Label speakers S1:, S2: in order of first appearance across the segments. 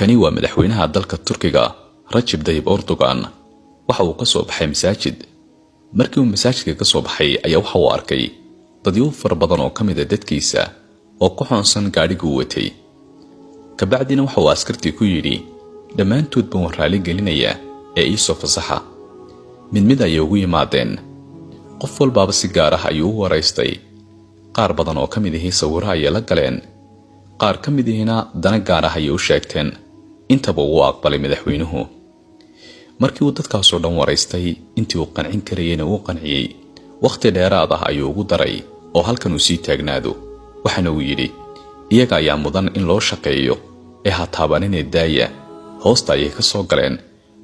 S1: kani waa madaxweynaha dalka Turkiga Recep Tayyip Erdogan waxa uu ka soo baxay masaajid markii uu masaajidka ka soo baxay ayaa waxa uu arkay dadyo far badan oo kamid ah dadkiisa oo ku xoonsan gaadhiga uu watay kabacdina waxa uu askartii ku yiri dhamaantood baan raali gelinaya ee ii soo fasaxa mid ay ugu yimaadeen qof walba si gaar ah ayuu waraystay qaar badan oo kamid ah sawirro ay la galeen qaar kamid ahina dana gaar ah ayuu sheegteen intaba uu aqbalay madaxweynuhu markii uu dadkaas oo dhan waraystay intii uu qancin karayna uu qanciyay waqti dheeraad ah ayuu ugu daray oo halkan uu sii taagnaado waxana uu yiri iyaga ayaa mudan in loo shaqeeyo ee ha taabanine daaya hoosta ay ka soo galeen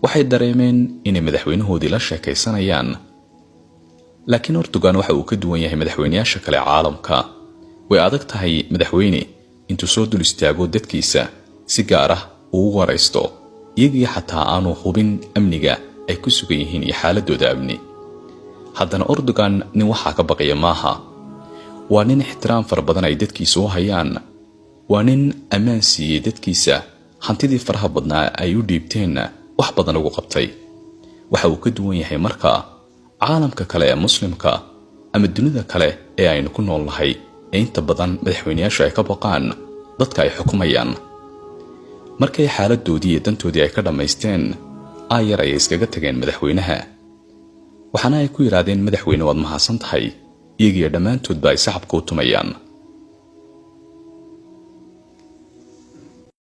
S1: waxay dareemeen in madaxweynahoodii la sheekaysanayaan laakiin Erdogan waxa uu ka duwan yahay madaxweynayaasha kale caalamka way adag tahay madaxweyne intuu soo dul istaago dadkiisa si gaar ah uu waraysto iyagii xataa aanu hubin amniga ay ku sugan yihiin iyo xaaladooda amni haddana Erdogan nin waxa ka baqaya maaha waa nin ixtiraam far badan ay dadkiisa u hayaan waa nin ammaan siiyay dadkiisa hantidii faraha badnaa ay u dhiibteen wax badan ugu qabtay waxa uu ka duwan yahay marka caalamka kale ee muslimka ama dunida kale ee aynu ku noolnahay ee inta badan madaxweynayaasha ay ka baqaan dadka ay xukumayaan markay xaaladoodii iyo dantoodii ay ka dhamaysteen ayar ay iskaga tageen madaxweynaha waxaana ay ku yiraahdeen madaxweyne waad mahadsan tahay iyagii dhamaantoodba ay saxabka u tumayaan